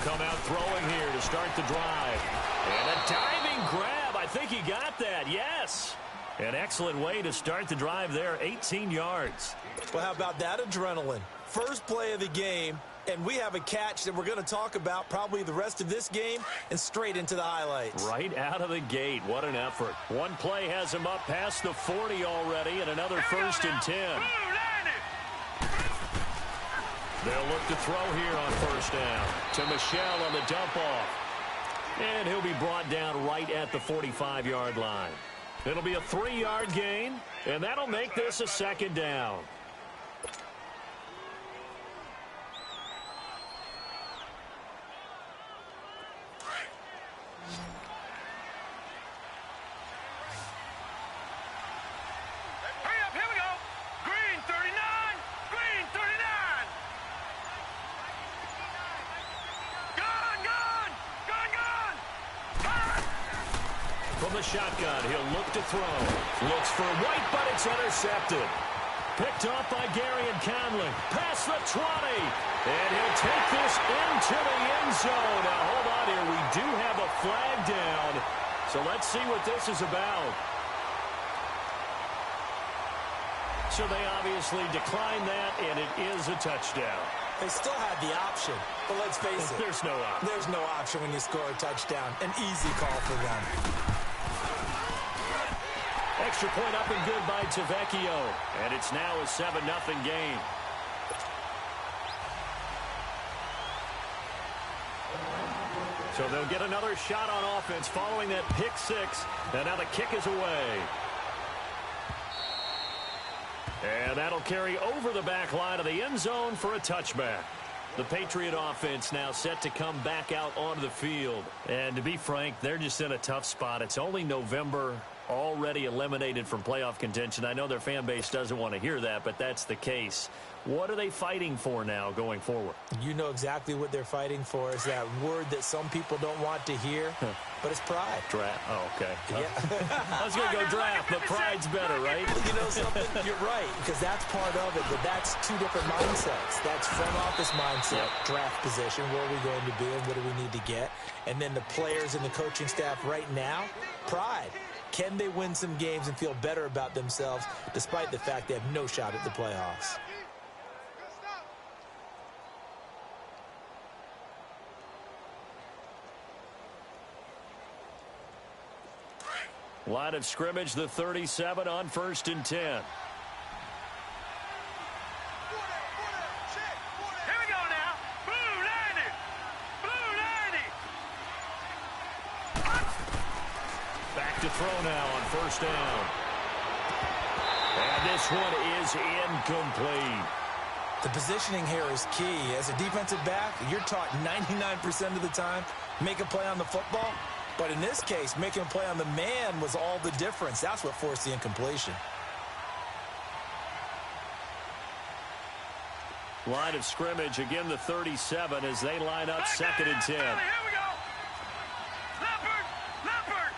come out throwing here to start the drive. And a diving grab. I think he got that. Yes. An excellent way to start the drive there. 18 yards. Well, how about that adrenaline? First play of the game, and we have a catch that we're going to talk about probably the rest of this game and straight into the highlights. Right out of the gate. What an effort. One play has him up past the 40 already, and another 1st and 10. They'll look to throw here on 1st down. To Michel on the dump off. And he'll be brought down right at the 45-yard line. It'll be a 3-yard gain, and that'll make this a 2nd down. From the shotgun, he'll look to throw. Looks for White, but it's intercepted. Picked off by Gary and Conley. Past the 20. And he'll take this into the end zone. Now, hold on here. We do have a flag down. So let's see what this is about. So they obviously declined that, and it is a touchdown. They still had the option, but let's face it. There's no option. There's no option when you score a touchdown. An easy call for them. Extra point up and good by Tavecchio. And it's now a 7-0 game. So they'll get another shot on offense following that pick six. And now the kick is away. And that'll carry over the back line of the end zone for a touchback. The Patriot offense now set to come back out onto the field. And to be frank, they're just in a tough spot. It's only November, already eliminated from playoff contention. I know their fan base doesn't want to hear that, but that's the case. What are they fighting for now going forward? You know exactly what they're fighting for. Is that word that some people don't want to hear, but it's pride. Draft. Oh, okay. Yeah. I was going to go draft, but pride's better, right? You know something? You're right, because that's part of it, but that's two different mindsets. That's front office mindset, draft position, where are we going to be and what do we need to get? And then the players and the coaching staff right now, pride. Can they win some games and feel better about themselves despite the fact they have no shot at the playoffs? Line of scrimmage, the 37 on 1st and 10. Here we go now. Blue 90. Blue 90. Back to throw now on 1st down. And this one is incomplete. The positioning here is key. As a defensive back, you're taught 99% of the time, make a play on the football. But in this case, making a play on the man was all the difference. That's what forced the incompletion. Line of scrimmage, again the 37 as they line up 2nd and 10. Here we go. Leopard.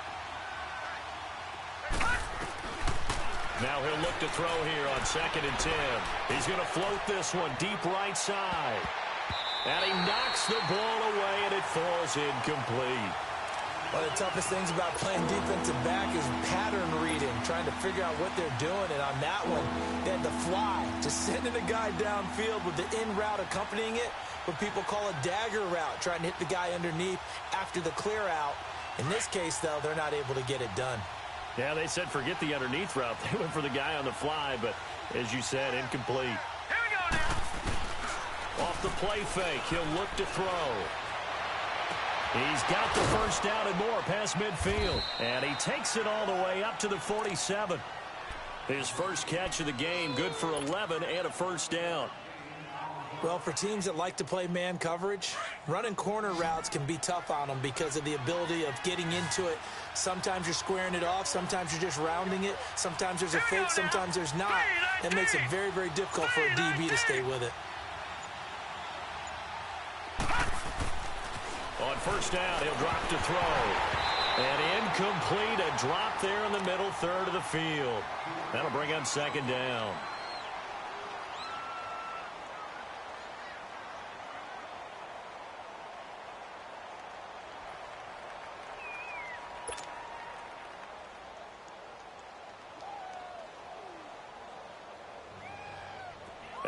Now he'll look to throw here on 2nd and 10. He's going to float this one deep right side. And he knocks the ball away, and it falls incomplete. One of the toughest things about playing defensive back is pattern reading, trying to figure out what they're doing. And on that one, they had to fly, just sending a guy downfield with the in route accompanying it, what people call a dagger route, trying to hit the guy underneath after the clear out. In this case, though, they're not able to get it done. Yeah, they said forget the underneath route. They went for the guy on the fly, but as you said, incomplete. Here we go now. Off the play fake, he'll look to throw. He's got the 1st down and more past midfield. And he takes it all the way up to the 47. His first catch of the game, good for 11 and a 1st down. Well, for teams that like to play man coverage, running corner routes can be tough on them because of the ability of getting into it. Sometimes you're squaring it off. Sometimes you're just rounding it. Sometimes there's a fake. Sometimes there's not. That makes it very, very difficult for a DB to stay with it. On 1st down, he'll drop to throw. And incomplete, a drop there in the middle third of the field. That'll bring up 2nd down.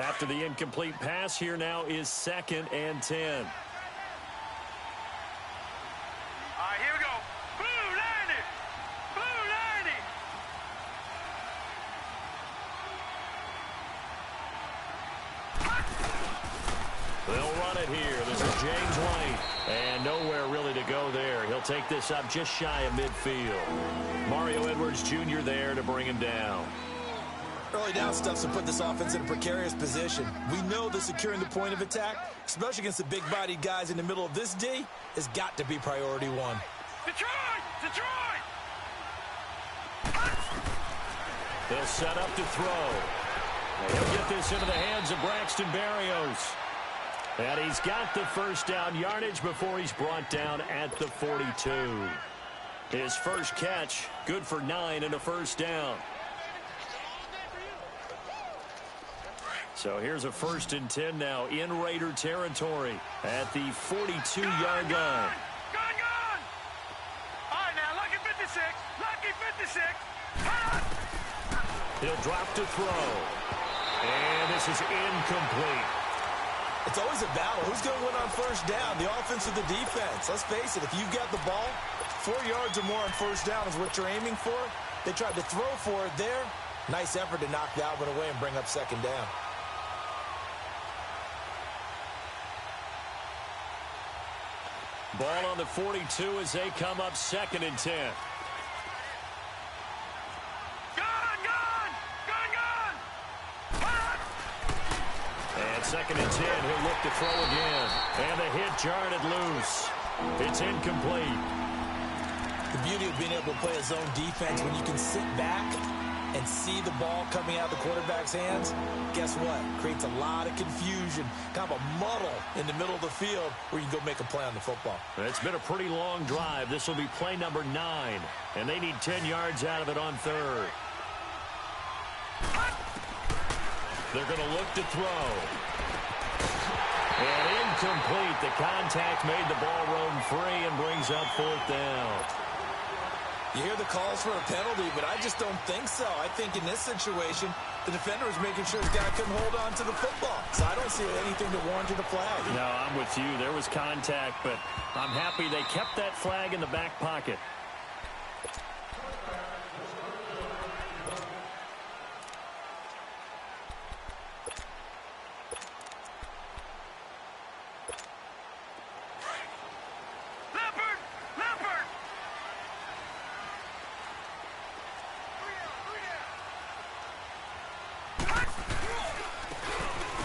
After the incomplete pass, here now is 2nd and 10. All right, here we go. Blue, line it. Blue, line it. They'll run it here. This is James White. And nowhere really to go there. He'll take this up just shy of midfield. Mario Edwards Jr. there to bring him down. Early down stuff's to put this offense in a precarious position. We know that securing the point of attack, especially against the big-bodied guys in the middle of this D, has got to be priority one. Detroit! Detroit! They'll set up to throw. He'll get this into the hands of Braxton Berrios. And he's got the first down yardage before he's brought down at the 42. His first catch, good for 9 and a first down. So here's a 1st and 10 now in Raider territory at the 42-yard line. Gone! All right, now, lucky 56. Lucky 56. He'll drop to throw. And this is incomplete. It's always a battle. Who's going to win on first down, the offense or the defense? Let's face it, if you've got the ball, 4 yards or more on first down is what you're aiming for. They tried to throw for it there. Nice effort to knock that one away and bring up 2nd down. Ball on the 42 as they come up 2nd and 10. And 2nd and 10, he'll look to throw again. And the hit jarred it loose. It's incomplete. The beauty of being able to play a zone defense when you can sit back and see the ball coming out of the quarterback's hands, guess what? Creates a lot of confusion, kind of a muddle in the middle of the field where you can go make a play on the football. It's been a pretty long drive. This will be play number 9, and they need 10 yards out of it on 3rd. They're going to look to throw. And incomplete. The contact made the ball roam free and brings up 4th down. You hear the calls for a penalty, but I just don't think so. I think in this situation, the defender was making sure his guy couldn't hold on to the football. So I don't see anything to warrant a flag. No, I'm with you. There was contact, but I'm happy they kept that flag in the back pocket.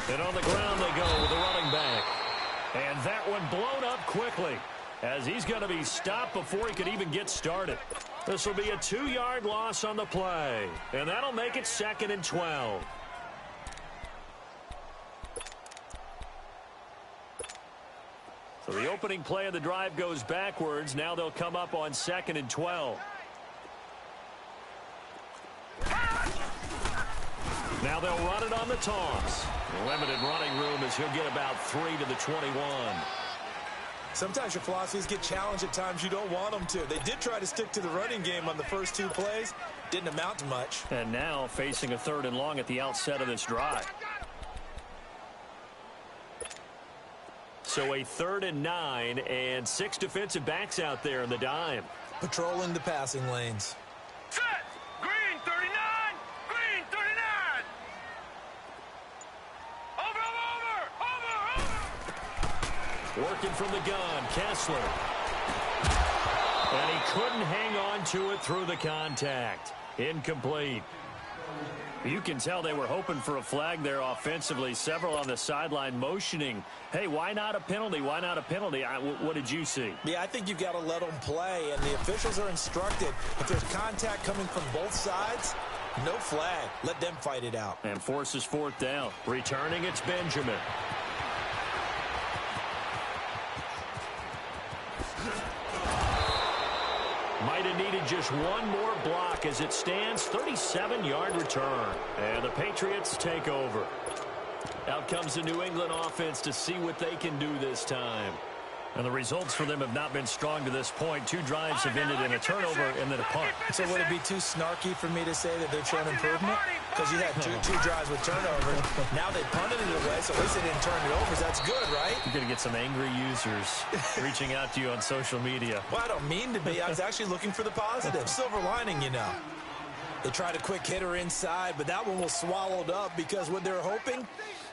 And on the ground they go with the running back. And that one blown up quickly as he's going to be stopped before he could even get started. This will be a 2-yard loss on the play. And that'll make it 2nd and 12. So the opening play of the drive goes backwards. Now they'll come up on 2nd and 12. Now they'll run it on the toss. Limited running room as he'll get about 3 to the 21. Sometimes your philosophies get challenged at times you don't want them to. They did try to stick to the running game on the first 2 plays. Didn't amount to much. And now facing a 3rd and long at the outset of this drive. So a 3rd and 9 and 6 defensive backs out there in the dime. Patrolling the passing lanes. Set! Green 39! Green 39! Over! Working from the gun, Kessler. And he couldn't hang on to it through the contact. Incomplete. You can tell they were hoping for a flag there offensively. Several on the sideline motioning, hey, why not a penalty? Why not a penalty? What did you see? Yeah, I think you've got to let them play, and the officials are instructed. If there's contact coming from both sides, no flag. Let them fight it out. And forces 4th down. Returning, it's Benjamin. Might have needed just one more block as it stands. 37-yard return. And the Patriots take over. Out comes the New England offense to see what they can do this time. And the results for them have not been strong to this point. 2 drives have ended in a turnover and then a punt. So would it be too snarky for me to say that they're showing improvement? Because you had two drives with turnover. Now they punted it away, so at least they didn't turn it over. So that's good, right? You're going to get some angry users reaching out to you on social media. Well, I don't mean to be. I was actually looking for the positive. Silver lining, you know. They tried a quick hitter inside, but that one was swallowed up because what they're hoping,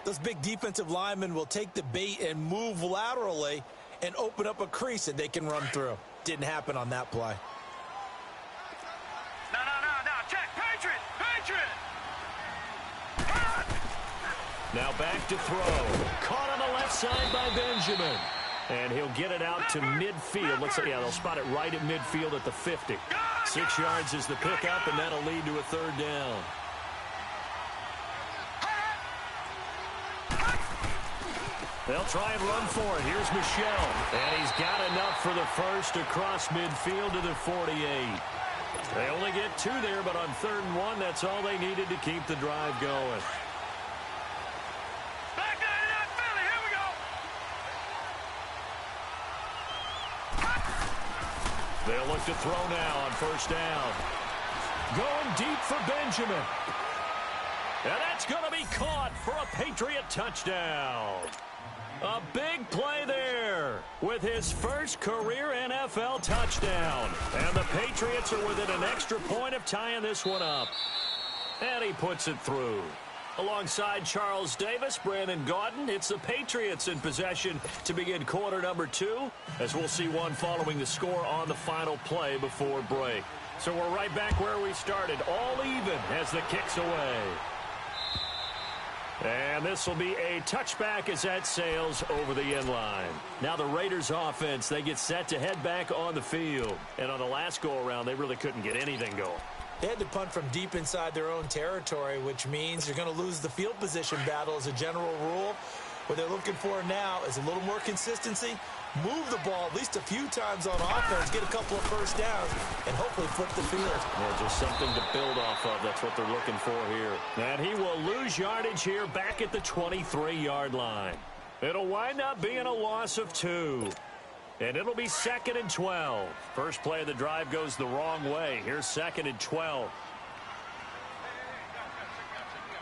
those big defensive linemen will take the bait and move laterally and open up a crease that they can run through. Didn't happen on that play. No. Check. Patriot. Now back to throw. Caught on the left side by Benjamin. And he'll get it out to midfield. Looks like, they'll spot it right at midfield at the 50. 6 yards is the pickup, and that'll lead to a 3rd down. They'll try and run for it. Here's Michel. And he's got enough for the first across midfield to the 48. They only get 2 there, but on 3rd and 1, that's all they needed to keep the drive going. Back down in Philly. Here we go. They'll look to throw now on 1st down. Going deep for Benjamin. And that's going to be caught for a Patriot touchdown. A big play there with his first career NFL touchdown. And the Patriots are within an extra point of tying this one up. And he puts it through. Alongside Charles Davis, Brandon Gaudin, it's the Patriots in possession to begin quarter number 2, as we'll see one following the score on the final play before break. So we're right back where we started, all even as the kick's away. And this will be a touchback as that sails over the end line. Now the Raiders offense, they get set to head back on the field. And on the last go-around, they really couldn't get anything going. They had to punt from deep inside their own territory, which means you're going to lose the field position battle as a general rule. What they're looking for now is a little more consistency, move the ball at least a few times on offense, get a couple of first downs, and hopefully flip the field. Yeah, just something to build off of. That's what they're looking for here. And he will lose yardage here back at the 23-yard line. It'll wind up being a loss of 2. And it'll be 2nd and 12. First play of the drive goes the wrong way. Here's 2nd and 12.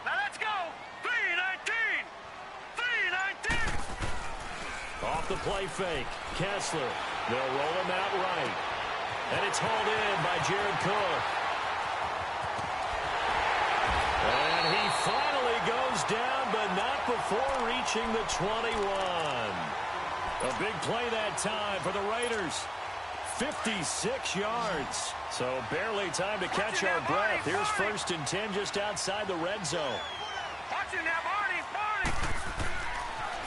Now let's go. 3-19. Off the play fake. Kessler. They'll roll him out right. And it's hauled in by Jared Cook. And he finally goes down, but not before reaching the 21. A big play that time for the Raiders. 56 yards. So barely time to catch our breath. Here's 1st and 10 just outside the red zone. Watch it now, Barney.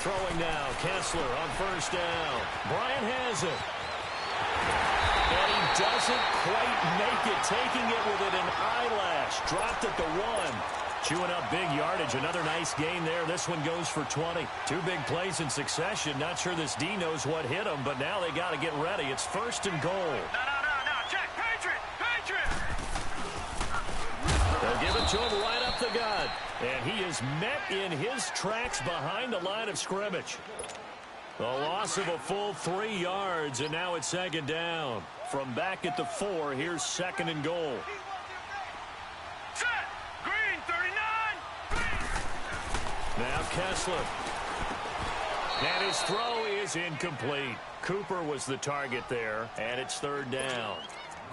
Throwing now, Kessler on 1st down. Bryant has it. And he doesn't quite make it, taking it within an eyelash. Dropped at the 1. Chewing up big yardage. Another nice gain there. This one goes for 20. 2 big plays in succession. Not sure this D knows what hit him, but now they got to get ready. It's 1st and goal. No. Check. Patriot. They'll give it to him right up the gut. And he is met in his tracks behind the line of scrimmage. A loss of a full 3 yards, and now it's 2nd down. From back at the 4, here's 2nd and goal. Set. Green, 39. Now Kessler. And his throw is incomplete. Cooper was the target there, and it's 3rd down.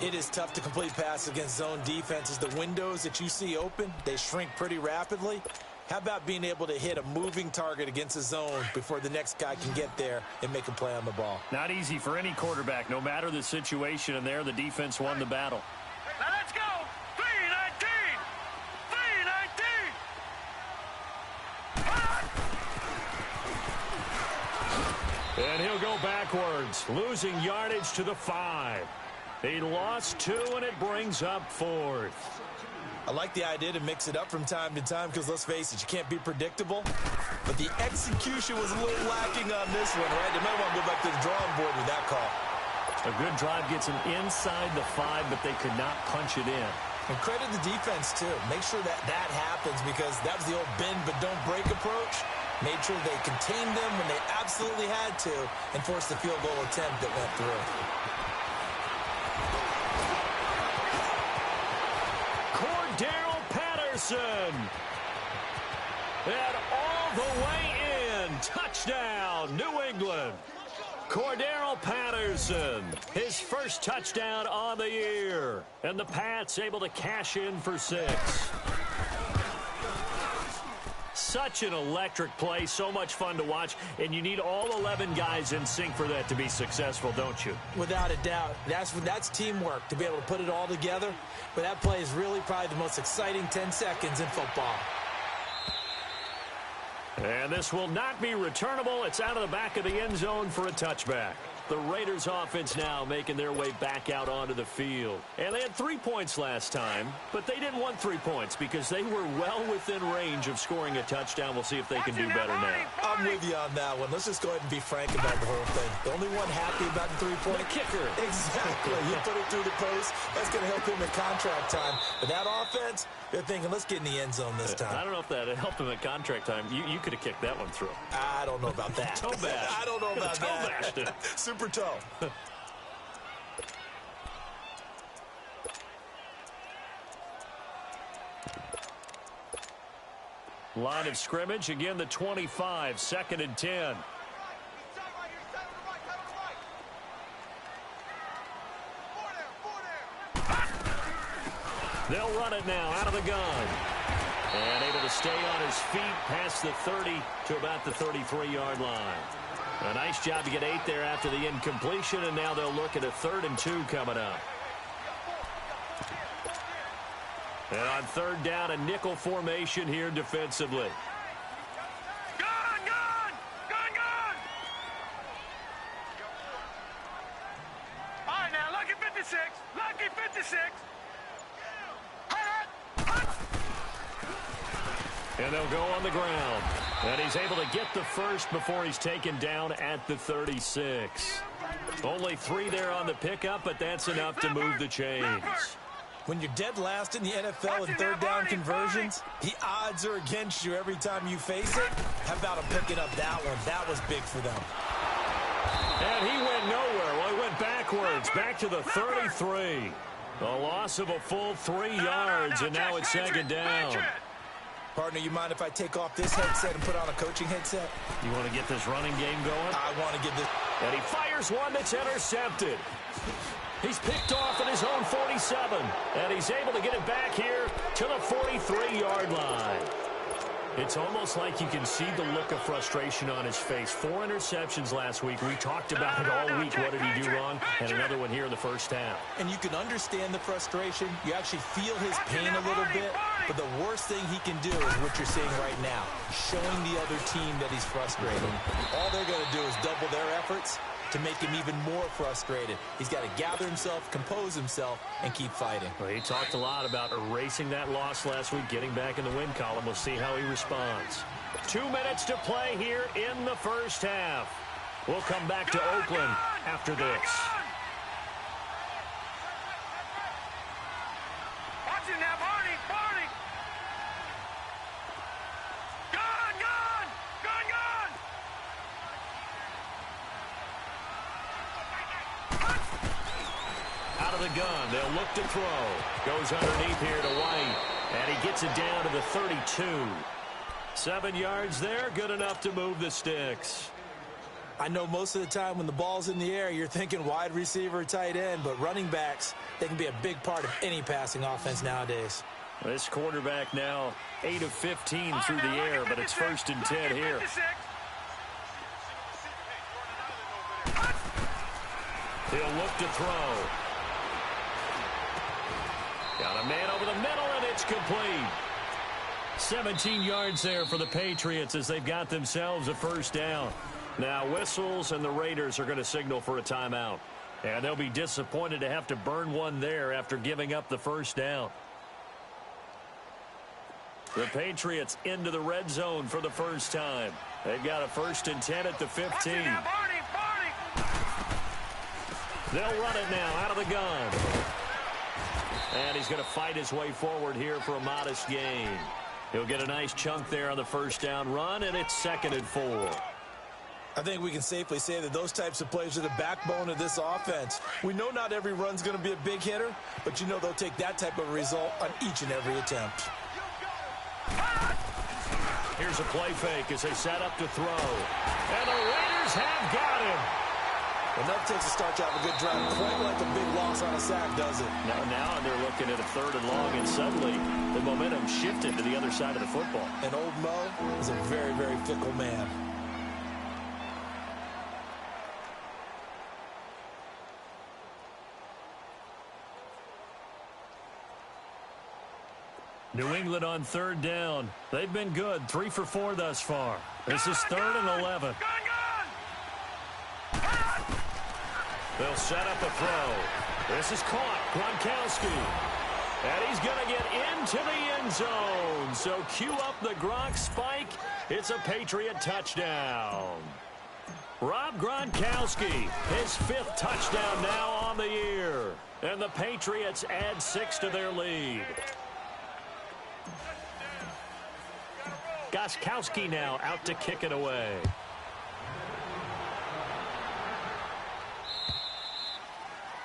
It is tough to complete passes against zone defenses. The windows that you see open, they shrink pretty rapidly. How about being able to hit a moving target against a zone before the next guy can get there and make a play on the ball? Not easy for any quarterback, no matter the situation, and there the defense won the battle. Now let's go. 3-19. And he'll go backwards, losing yardage to the 5. He lost 2, and it brings up 4th. I like the idea to mix it up from time to time because, let's face it, you can't be predictable. But the execution was a little lacking on this one, right? They might want to go back to the drawing board with that call. A good drive gets them inside the 5, but they could not punch it in. And credit the defense, too. Make sure that happens because that was the old bend but don't break approach. Made sure they contained them when they absolutely had to and forced the field goal attempt that went through. Cordero Patterson. And all the way in. Touchdown, New England. Cordero Patterson, his first touchdown on the year. And the Pats able to cash in for 6. Such an electric play, so much fun to watch, and you need all 11 guys in sync for that to be successful, don't you? Without a doubt. That's teamwork, to be able to put it all together. But that play is really probably the most exciting 10 seconds in football. And this will not be returnable. It's out of the back of the end zone for a touchback. The Raiders offense now making their way back out onto the field. And they had 3 points last time, but they didn't want 3 points because they were well within range of scoring a touchdown. We'll see if they can do better now. I'm with you on that one. Let's just go ahead and be frank about the whole thing. The only one happy about the 3-point. The kicker. Exactly. You put it through the post. That's going to help him in contract time. But that offense, they're thinking, let's get in the end zone this time. I don't know if that helped him at contract time. You could have kicked that one through. I don't know about that. Toe bash. I don't know about Toe that. bashed it. Super toe. Line of scrimmage, again the 25, 2nd and 10. They'll run it now out of the gun. And able to stay on his feet past the 30 to about the 33-yard line. A nice job to get 8 there after the incompletion, and now they'll look at a 3rd and 2 coming up. And on 3rd down, a nickel formation here defensively. Gun, gun! Gun, gun! All right, now, lucky 56. Lucky 56. And they'll go on the ground. And he's able to get the first before he's taken down at the 36. Only 3 there on the pickup, but that's enough to move the chains. When you're dead last in the NFL in 3rd down conversions, the odds are against you every time you face it. How about him picking up that one? That was big for them. And he went nowhere. Well, he went backwards, back to the 33. A loss of a full 3 yards, and now it's 2nd down. Partner, you mind if I take off this headset and put on a coaching headset? You want to get this running game going? I want to get this. And he fires one that's intercepted. He's picked off at his own 47. And he's able to get it back here to the 43-yard line. It's almost like you can see the look of frustration on his face. 4 interceptions last week. We talked about it all week. What did he do wrong? And another one here in the first half. And you can understand the frustration. You actually feel his pain a little bit. But the worst thing he can do is what you're seeing right now, showing the other team that he's frustrated. All they're going to do is double their efforts to make him even more frustrated. He's got to gather himself, compose himself, and keep fighting. Well, he talked a lot about erasing that loss last week, getting back in the win column. We'll see how he responds. 2 minutes to play here in the first half. We'll come back to Oakland after this. Watch it now, Barney, Barney. Gun, gun, gun, gun. Out of the gun, they'll look to throw. Goes underneath here to White, and he gets it down to the 32. 7 yards there, good enough to move the sticks. I know most of the time when the ball's in the air, you're thinking wide receiver, tight end, but running backs, they can be a big part of any passing offense nowadays. This quarterback now 8 of 15 through the air, but it's 1st and 10 here. He'll look to throw. Got a man over the middle, and it's complete. 17 yards there for the Patriots as they've got themselves a first down. Now whistles, and the Raiders are going to signal for a timeout. And they'll be disappointed to have to burn one there after giving up the first down. The Patriots into the red zone for the first time. They've got a 1st and 10 at the 15. They'll run it now out of the gun. And he's going to fight his way forward here for a modest gain. He'll get a nice chunk there on the first down run, and it's 2nd and 4. I think we can safely say that those types of plays are the backbone of this offense. We know not every run's going to be a big hitter, but you know they'll take that type of result on each and every attempt. Here's a play fake as they set up to throw. And the Raiders have got him. And that takes a start to have a good drive, quite like a big loss on a sack, does it? Now they're looking at a 3rd and long, and suddenly the momentum shifted to the other side of the football. And old Mo is a very, very fickle man. New England on 3rd down. They've been good, 3 for 4 thus far. This is 3rd and 11. They'll set up a throw. This is caught. Gronkowski. And he's going to get into the end zone. So cue up the Gronk spike. It's a Patriot touchdown. Rob Gronkowski, his 5th touchdown now on the year. And the Patriots add 6 to their lead. Gronkowski now out to kick it away.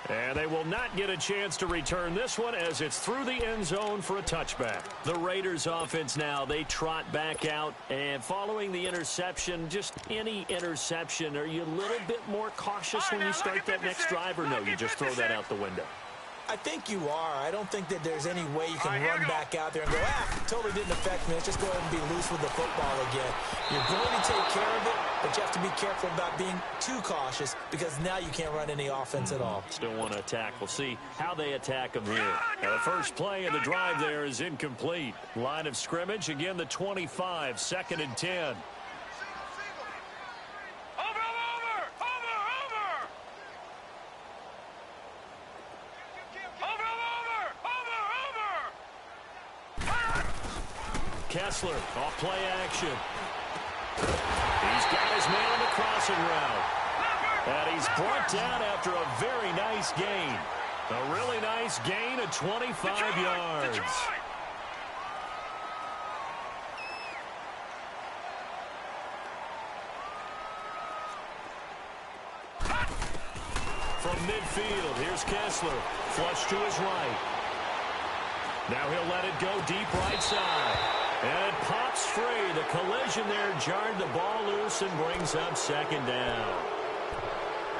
And they will not get a chance to return this one as it's through the end zone for a touchback. The Raiders offense now, they trot back out. And following the interception, just any interception, are you a little bit more cautious when you start that next drive, or no, you just throw that out the window? I think you are. I don't think that there's any way you can run back out there and go, totally didn't affect me. Let's just go ahead and be loose with the football again. You're going to take care of it, but you have to be careful about being too cautious because now you can't run any offense at all. Still want to attack. We'll see how they attack them here. Now, the first play of the drive there is incomplete. Line of scrimmage, again, the 25, 2nd and 10. Kessler off play action. He's got his man on the crossing route. And he's brought down after a very nice gain. A really nice gain of 25 yards. From midfield, here's Kessler. Flush to his right. Now he'll let it go deep right side. And it pops free. The collision there jarred the ball loose and brings up 2nd down.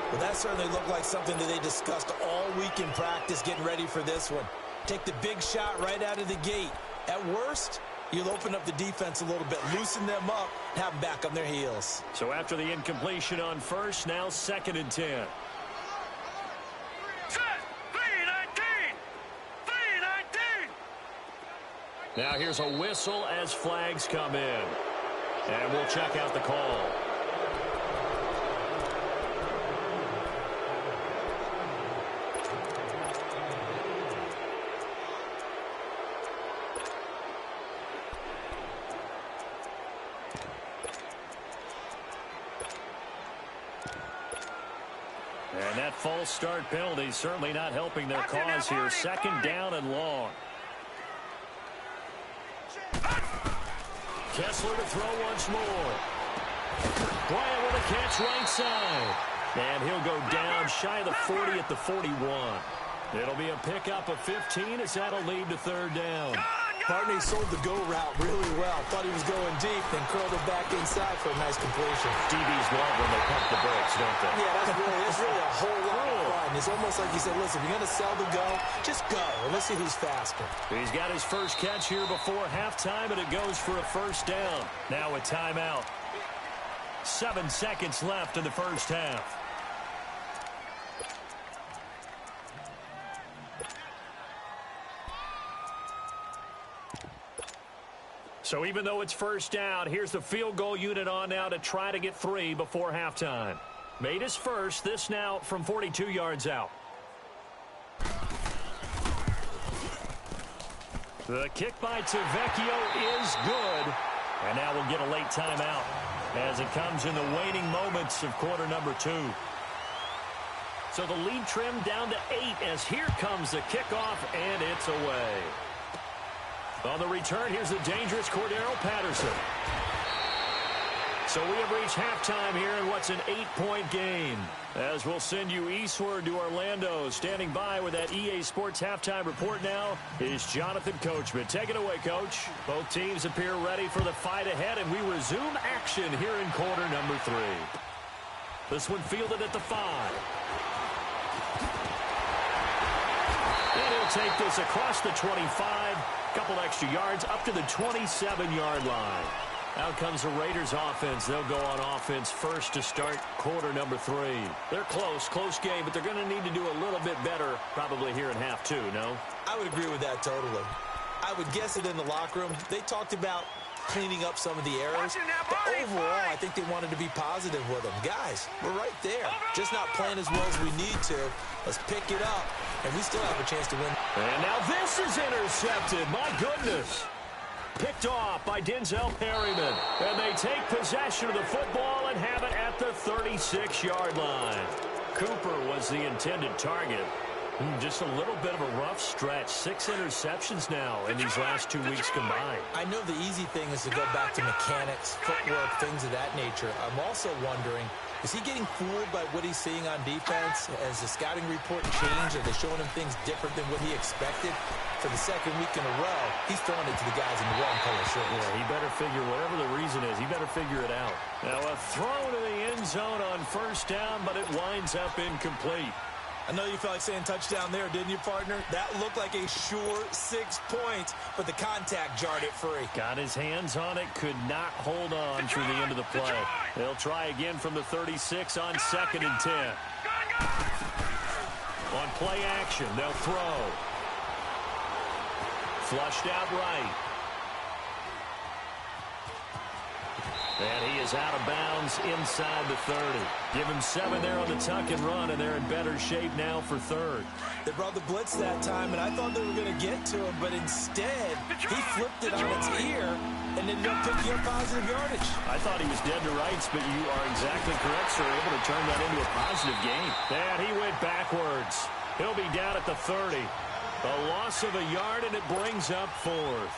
Well, that certainly looked like something that they discussed all week in practice getting ready for this one. Take the big shot right out of the gate. At worst, you'll open up the defense a little bit, loosen them up, and have them back on their heels. So after the incompletion on first, now 2nd and 10. Now here's a whistle as flags come in. And we'll check out the call. And that false start penalty certainly not helping their cause here. 2nd down and long. Kessler to throw once more. Bryant with a catch right side. And he'll go down shy of the 40 at the 41. It'll be a pickup of 15 as that'll lead to 3rd down. Partney sold the go route really well. Thought he was going deep, then curled it back inside for a nice completion. DBs love when they pump the brakes, don't they? Yeah, that's really a whole lot of fun. It's almost like you said, listen, if you're going to sell the go, just go, and let's see who's faster. He's got his first catch here before halftime, and it goes for a 1st down. Now a timeout. 7 seconds left in the first half. So even though it's 1st down, here's the field goal unit on now to try to get 3 before halftime. Made his first, this now from 42 yards out. The kick by Tavecchio is good. And now we'll get a late timeout as it comes in the waning moments of quarter number 2. So the lead trimmed down to 8 as here comes the kickoff, and it's away. On the return, here's the dangerous Cordero Patterson. So we have reached halftime here in what's an 8-point game. As we'll send you eastward to Orlando. Standing by with that EA Sports halftime report now is Jonathan Coachman. Take it away, Coach. Both teams appear ready for the fight ahead, and we resume action here in quarter number 3. This one fielded at the 5. And he'll take this across the 25. Couple extra yards up to the 27-yard line. Out comes the Raiders offense. They'll go on offense first to start quarter number 3. They're close game, but they're going to need to do a little bit better probably here in half 2, no? I would agree with that totally. I would guess it in the locker room. They talked about cleaning up some of the errors, but overall, I think they wanted to be positive with them. Guys, we're right there. Just not playing as well as we need to. Let's pick it up, and we still have a chance to win. And now this is intercepted. My goodness. Picked off by Denzel Perryman. And they take possession of the football and have it at the 36-yard line. Cooper was the intended target. Just a little bit of a rough stretch. 6 interceptions now in these last 2 weeks combined. I know the easy thing is to go back to mechanics, footwork, things of that nature. I'm also wondering, is he getting fooled by what he's seeing on defense? Has the scouting report changed? Are they showing him things different than what he expected? For the second week in a row, he's throwing it to the guys in the wrong color shirts. Yeah, he better figure, whatever the reason is, he better figure it out. Now a throw to the end zone on first down, but it winds up incomplete. I know you felt like saying touchdown there, didn't you, partner? That looked like a sure 6 points, but the contact jarred it free. Got his hands on it, could not hold on through the end of the play. They'll try again from the 36 on 2nd and 10. On play action, they'll throw. Flushed out right. And he is out of bounds inside the 30. Give him 7 there on the tuck and run, and they're in better shape now for 3rd. They brought the blitz that time, and I thought they were going to get to him, but instead, he flipped it on its ear and ended up picking up positive yardage. I thought he was dead to rights, but you are exactly correct, sir. Able to turn that into a positive gain. And he went backwards. He'll be down at the 30. A loss of a yard, and it brings up 4th.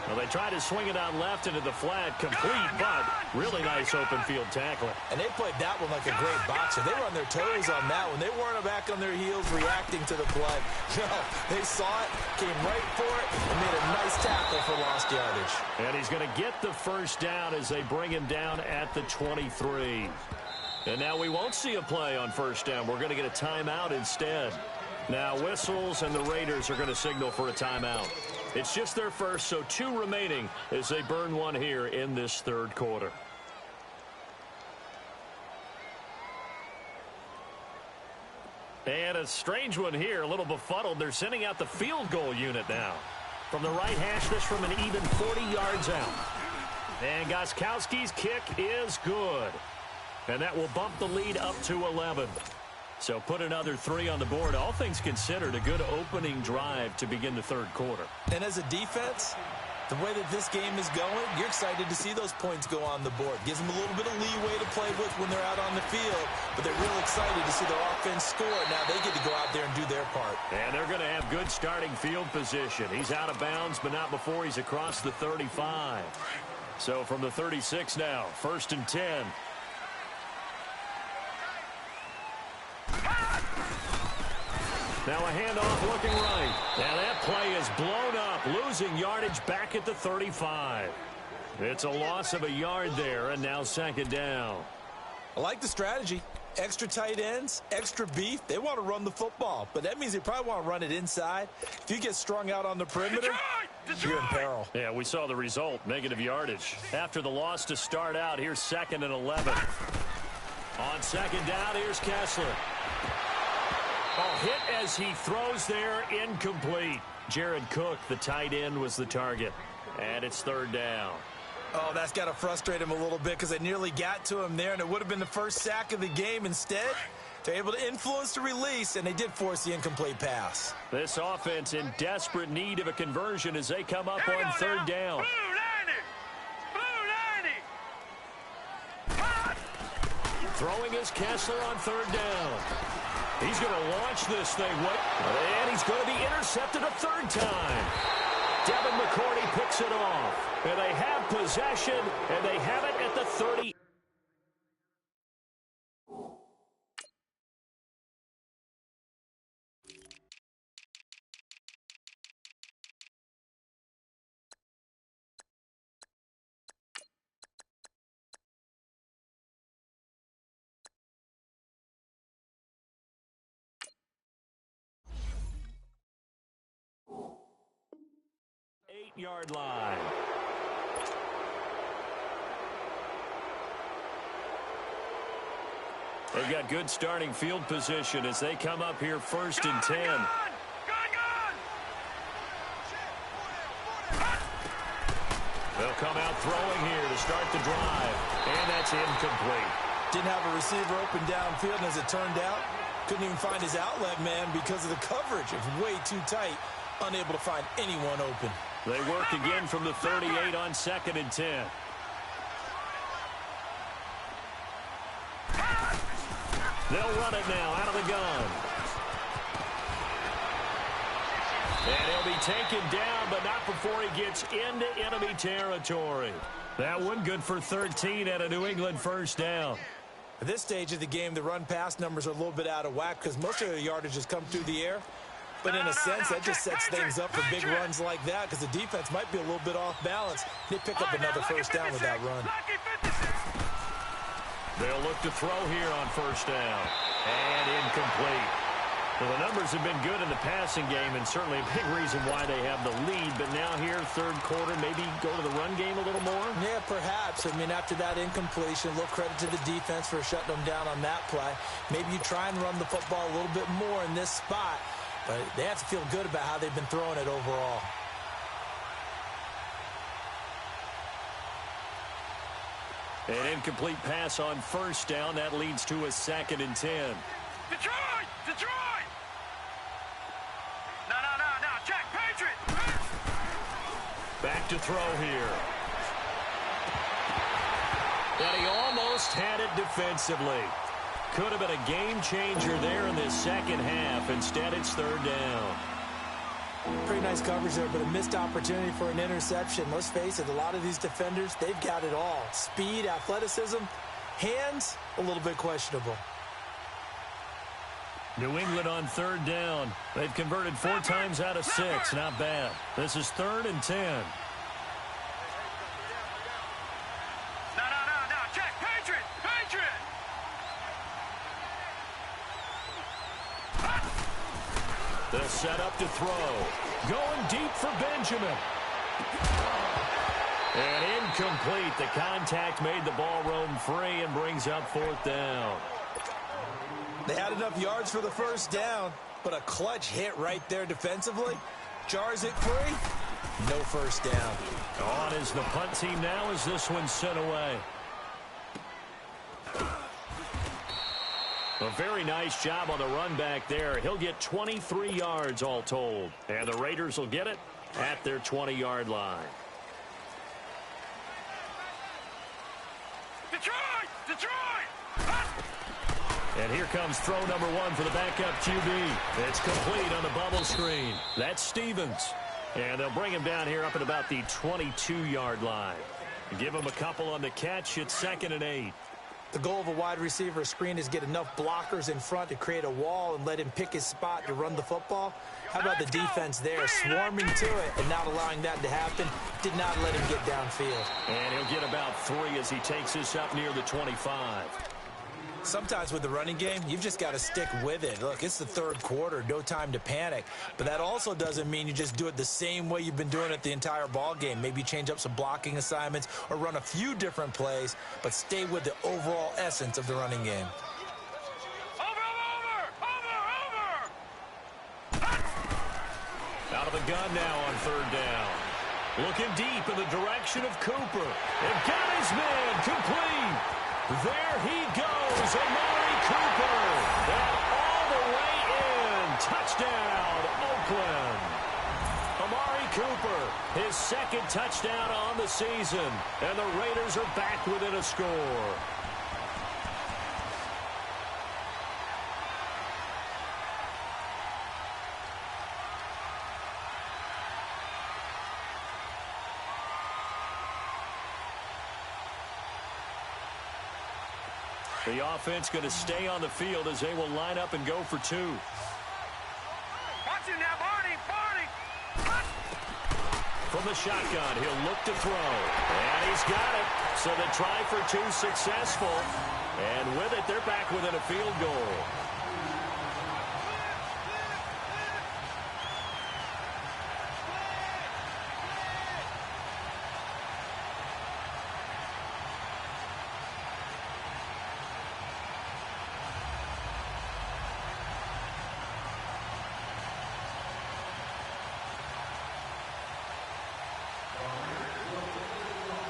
Well, they tried to swing it out left into the flat, complete, but really nice open field tackling. And they played that one like a great boxer. They were on their toes on that one. They weren't back on their heels reacting to the play. No, they saw it, came right for it, and made a nice tackle for lost yardage. And he's going to get the first down as they bring him down at the 23. And now we won't see a play on first down. We're going to get a timeout instead. Now whistles, and the Raiders are going to signal for a timeout. It's just their first, so 2 remaining as they burn one here in this 3rd quarter. And a strange one here, a little befuddled. They're sending out the field goal unit now. From the right hash, this from an even 40 yards out. And Gostkowski's kick is good. And that will bump the lead up to 11. So put another 3 on the board. All things considered, a good opening drive to begin the 3rd quarter. And as a defense, the way that this game is going, you're excited to see those points go on the board. Gives them a little bit of leeway to play with when they're out on the field, but they're real excited to see their offense score. Now they get to go out there and do their part. And they're going to have good starting field position. He's out of bounds, but not before he's across the 35. So from the 36 now, 1st and 10. Now a handoff looking right. Now that play is blown up, losing yardage back at the 35. It's a loss of a yard there, and now 2nd down. I like the strategy. Extra tight ends, extra beef. They want to run the football, but that means they probably want to run it inside. If you get strung out on the perimeter, you're in peril. Yeah, we saw the result, negative yardage. After the loss to start out, here's 2nd and 11. On 2nd down, here's Kessler. Oh, hit as he throws there, incomplete. Jared Cook, the tight end, was the target. And it's 3rd down. Oh, that's got to frustrate him a little bit because they nearly got to him there, and it would have been the first sack of the game. Instead, they're able to influence the release, and they did force the incomplete pass. This offense in desperate need of a conversion as they come up on 3rd down. Throwing is Kessler on 3rd down. He's going to launch this thing. And he's going to be intercepted a 3rd time. Devin McCourty picks it off. And they have possession, and they have it at the 30. Yard line. They've got good starting field position as they come up here first and 10. They'll come out throwing here to start the drive, and that's incomplete. Didn't have a receiver open downfield, and as it turned out, couldn't even find his outlet man because of the coverage. It was way too tight, unable to find anyone open. They work again from the 38 on 2nd and 10. They'll run it now out of the gun. And he'll be taken down, but not before he gets into enemy territory. That one good for 13 at a New England first down. At this stage of the game, the run-pass numbers are a little bit out of whack because most of the yardage has come through the air. But in a sense, that just sets things up for big runs like that because the defense might be a little bit off balance. They pick up another first down with that run. They'll look to throw here on first down. And incomplete. Well, the numbers have been good in the passing game and certainly a big reason why they have the lead. But now here, third quarter, maybe go to the run game a little more? Yeah, perhaps. I mean, after that incompletion, a little credit to the defense for shutting them down on that play. Maybe you try and run the football a little bit more in this spot. But they have to feel good about how they've been throwing it overall. An incomplete pass on first down. That leads to a 2nd and 10. Detroit! Detroit! No, check, Patriot! Back to throw here. And he almost had it defensively. Could have been a game changer there in this second half. Instead, it's third down. Pretty nice coverage there, but a missed opportunity for an interception. Let's face it, a lot of these defenders, they've got it all. Speed, athleticism, hands, a little bit questionable. New England on third down. They've converted 4 times out of 6. Not bad. This is 3rd and 10. No, check, Patriot! They'll set up to throw. Going deep for Benjamin. And incomplete. The contact made the ball roam free and brings up 4th down. They had enough yards for the first down, but a clutch hit right there defensively. Jars it free. No first down. On is the punt team now as this one's sent away. A very nice job on the run back there. He'll get 23 yards all told. And the Raiders will get it at their 20-yard line. Detroit! And here comes throw number 1 for the backup QB. It's complete on the bubble screen. That's Stevens. And they'll bring him down here up at about the 22-yard line. Give him a couple on the catch. It's 2nd and 8. The goal of a wide receiver screen is get enough blockers in front to create a wall and let him pick his spot to run the football. How about the defense there, swarming to it and not allowing that to happen? Did not let him get downfield. And he'll get about 3 as he takes this up near the 25. Sometimes with the running game, you've just got to stick with it. Look, it's the third quarter, no time to panic. But that also doesn't mean you just do it the same way you've been doing it the entire ball game. Maybe change up some blocking assignments or run a few different plays, but stay with the overall essence of the running game. Out of the gun now on third down. Looking deep in the direction of Cooper. They've got his man complete. There he goes, Amari Cooper. And all the way in. Touchdown, Oakland. Amari Cooper, his 2nd touchdown on the season. And the Raiders are back within a score. The offense going to stay on the field as they will line up and go for two. Watch him now, Barney. From the shotgun, he'll look to throw. And he's got it. So the try for two successful. And with it, they're back within a field goal.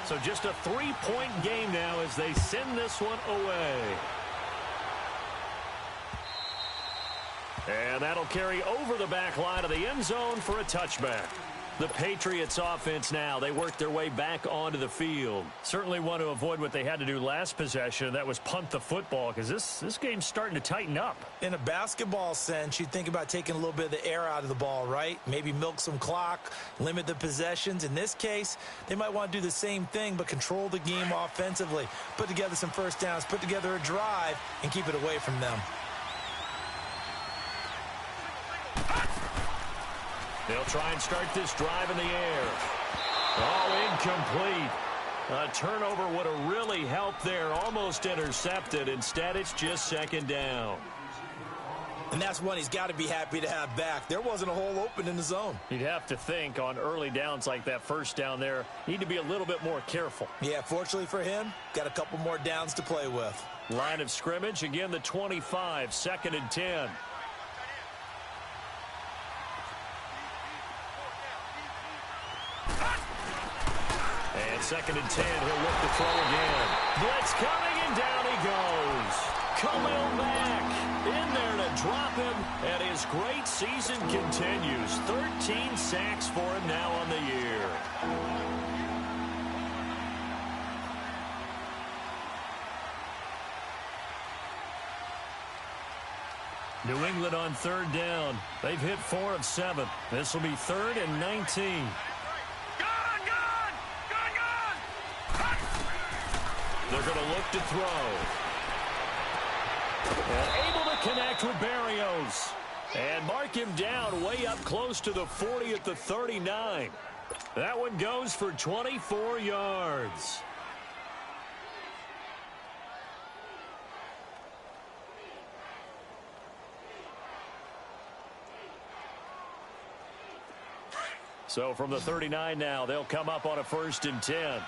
So just a three-point game now as they send this one away. And that'll carry over the back line of the end zone for a touchback. The Patriots offense now, they work their way back onto the field. Certainly want to avoid what they had to do last possession. That was punt the football because this game's starting to tighten up. In a basketball sense, you think about taking a little bit of the air out of the ball, right? Maybe milk some clock, limit the possessions. In this case, they might want to do the same thing but control the game offensively. Put together some first downs, put together a drive, and keep it away from them. They'll try and start this drive in the air. Oh, incomplete. A turnover would have really helped there. Almost intercepted. Instead, it's just second down. And that's one he's got to be happy to have back. There wasn't a hole open in the zone. You'd have to think on early downs like that first down there, need to be a little bit more careful. Yeah, fortunately for him, got a couple more downs to play with. Line of scrimmage, again the 25, 2nd and 10. And 2nd and 10, he'll look to throw again. Blitz coming, and down he goes. Khalil Mack in there to drop him, and his great season continues. 13 sacks for him now on the year. New England on 3rd down. They've hit 4 of 7. This will be 3rd and 19. They're going to look to throw. And able to connect with Berrios. And mark him down way up close to the 40 at the 39. That one goes for 24 yards. So from the 39 now, they'll come up on a 1st and 10.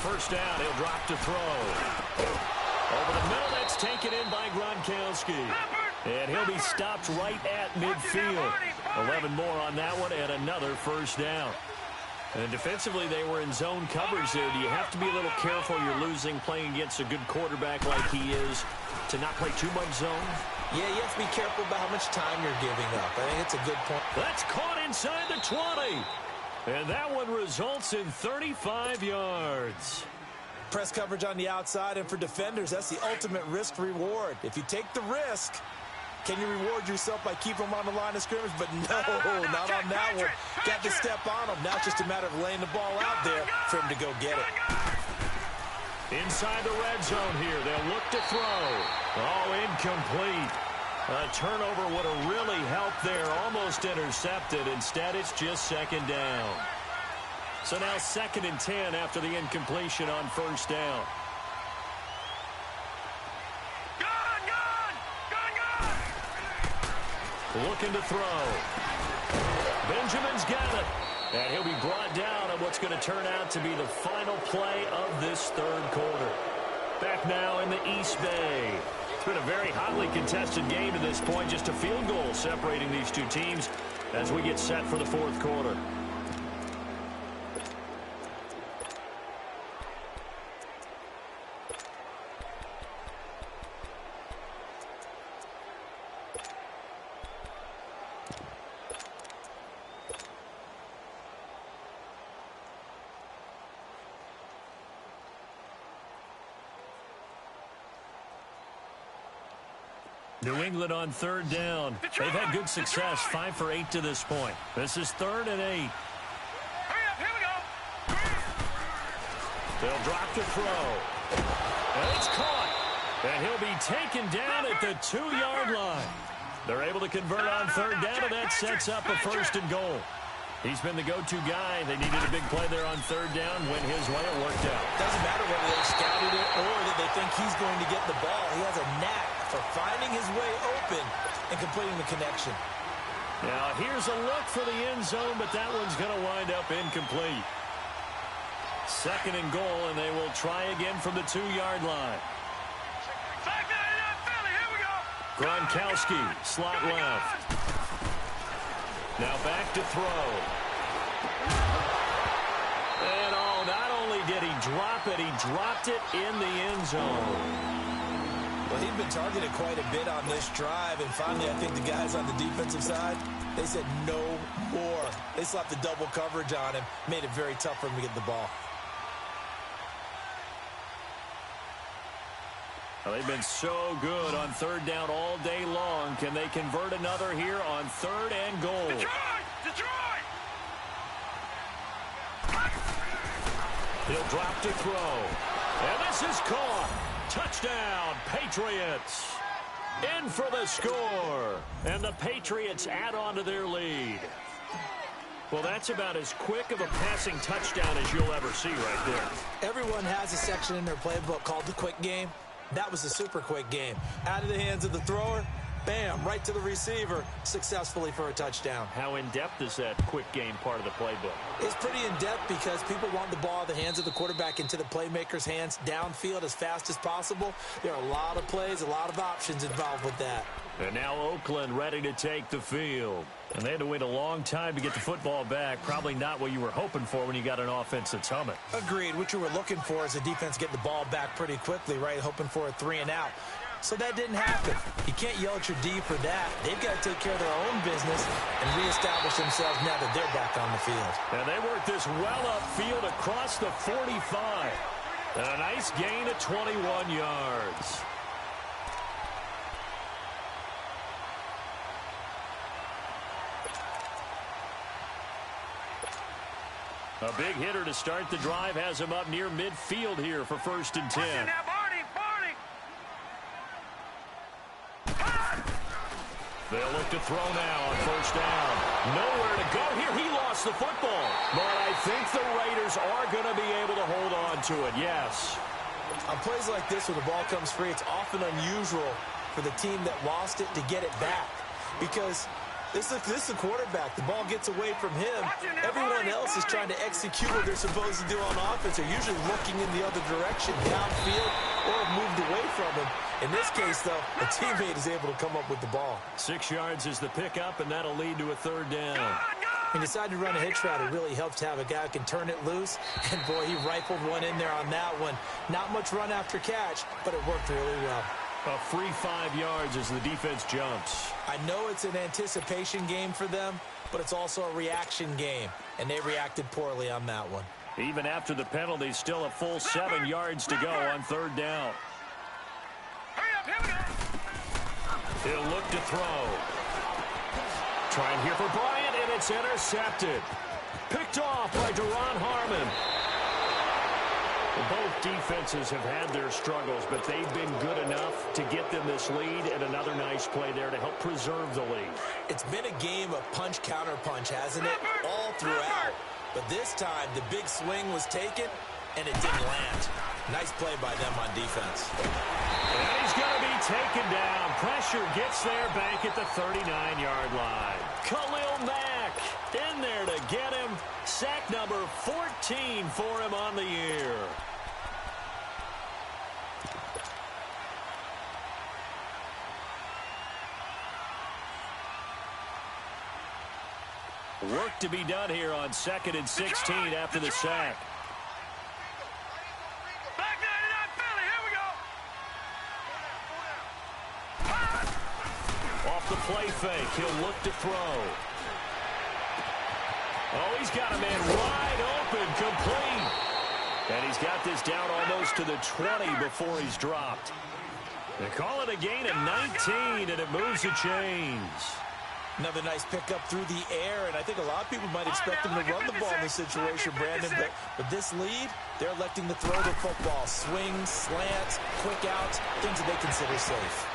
First down, he'll drop to throw. Over the middle, that's taken in by Gronkowski. And he'll be stopped right at midfield. 11 more on that one and another first down. And defensively, they were in zone coverage there. Do you have to be a little careful? You're losing playing against a good quarterback like he is to not play too much zone? Yeah, you have to be careful about how much time you're giving up. I think it's a good point. That's caught inside the 20. And that one results in 35 yards. Press coverage on the outside, and for defenders, that's the ultimate risk-reward. If you take the risk, can you reward yourself by keeping them on the line of scrimmage? But no, not on that one. Got to step on them. Now it's just a matter of laying the ball out there for him to go get it. Inside the red zone here, they'll look to throw. Oh, incomplete. A turnover would have really helped there. Almost intercepted. Instead, it's just second down. So now 2nd and 10 after the incompletion on first down. Looking to throw. Benjamin's got it. And he'll be brought down on what's going to turn out to be the final play of this 3rd quarter. Back now in the East Bay. It's been a very hotly contested game to this point. Just a field goal separating these two teams as we get set for the 4th quarter. New England on third down. They've had good success, 5 for 8 to this point. This is 3rd and 8. Hurry up, here we go. They'll drop to throw. And it's caught. And he'll be taken down at the 2-yard line. They're able to convert on third down, and that sets up a 1st and goal. He's been the go-to guy. They needed a big play there on third down. Went his way. It worked out. Doesn't matter whether they scouted it or that they think he's going to get the ball. He has a knack for finding his way open and completing the connection. Now, here's a look for the end zone, but that one's going to wind up incomplete. 2nd and goal, and they will try again from the 2-yard line. Back there in Philly, here we go. Gronkowski, slot left. Now back to throw. And not only did he drop it, he dropped it in the end zone. Well, he'd been targeted quite a bit on this drive, and finally I think the guys on the defensive side, they said no more. They slapped the double coverage on him, made it very tough for him to get the ball. Well, they've been so good on third down all day long. Can they convert another here on 3rd and goal? Detroit! He'll drop to throw. And this is caught. Touchdown, Patriots. In for the score. And the Patriots add on to their lead. Well, that's about as quick of a passing touchdown as you'll ever see right there. Everyone has a section in their playbook called the quick game. That was a super quick game. Out of the hands of the thrower, bam, right to the receiver, successfully for a touchdown. How in-depth is that quick game part of the playbook? It's pretty in-depth because people want the ball in the hands of the quarterback into the playmaker's hands downfield as fast as possible. There are a lot of plays, a lot of options involved with that. And now Oakland ready to take the field. And they had to wait a long time to get the football back. Probably not what you were hoping for when you got an offense that's humming. Agreed. What you were looking for is a defense get the ball back pretty quickly, right? Hoping for a 3 and out. So that didn't happen. You can't yell at your D for that. They've got to take care of their own business and reestablish themselves now that they're back on the field. And they work this well upfield across the 45. And a nice gain of 21 yards. A big hitter to start the drive has him up near midfield here for 1st and 10. Now, Barney! They'll look to throw now on 1st down. Nowhere to go here. He lost the football. But I think the Raiders are going to be able to hold on to it, yes. On plays like this where the ball comes free, it's often unusual for the team that lost it to get it back. Because this is a quarterback. The ball gets away from him. Everyone else is trying to execute what they're supposed to do on offense. They're usually looking in the other direction, downfield, or moved away from him. In this case, though, a teammate is able to come up with the ball. 6 yards is the pickup, and that'll lead to a 3rd down. He decided to run a hitch route. It really helps to have a guy who can turn it loose. And, boy, he rifled one in there on that one. Not much run after catch, but it worked really well. A free 5 yards as the defense jumps. I know it's an anticipation game for them, but it's also a reaction game, and they reacted poorly on that one. Even after the penalty, still a full 7 yards to go on 3rd down. Hurry up, here we go. He'll look to throw. Trying here for Bryant, and it's intercepted. Picked off by Duron Harmon. Both defenses have had their struggles, but they've been good enough to get them this lead, and another nice play there to help preserve the lead. It's been a game of punch-counter-punch, hasn't it? All throughout. But this time, the big swing was taken, and it didn't land. Nice play by them on defense. And he's going to be taken down. Pressure gets there back at the 39-yard line. Khalil Mack in there to get him. Sack number 14 for him on the year. Work to be done here on 2nd and 16 after the sack. Back there in Philly, here we go. Off the play fake, he'll look to throw. Oh, he's got a man wide open, complete. And he's got this down almost to the 20 before he's dropped. They call it a gain of 19, and it moves the chains. Another nice pickup through the air, and I think a lot of people might expect them to run the ball in this situation, Brandon, but with this lead, they're electing to throw the football. Swings, slants, quick outs, things that they consider safe.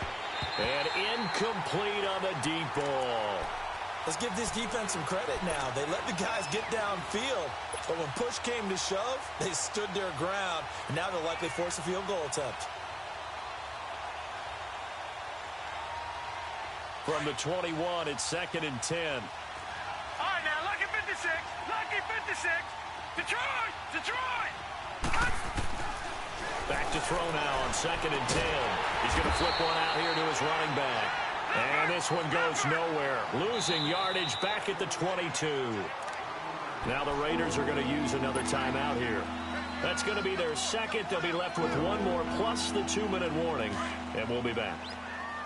And incomplete on the deep ball. Let's give this defense some credit now. They let the guys get downfield, but when push came to shove, they stood their ground, and now they'll likely force a field goal attempt. From the 21, it's 2nd and 10. All right, now, lucky 56. Lucky 56. Detroit! Detroit! Back to throw now on 2nd and 10. He's going to flip one out here to his running back. And this one goes nowhere. Losing yardage back at the 22. Now the Raiders are going to use another timeout here. That's going to be their second. They'll be left with one more plus the 2-minute warning. And we'll be back.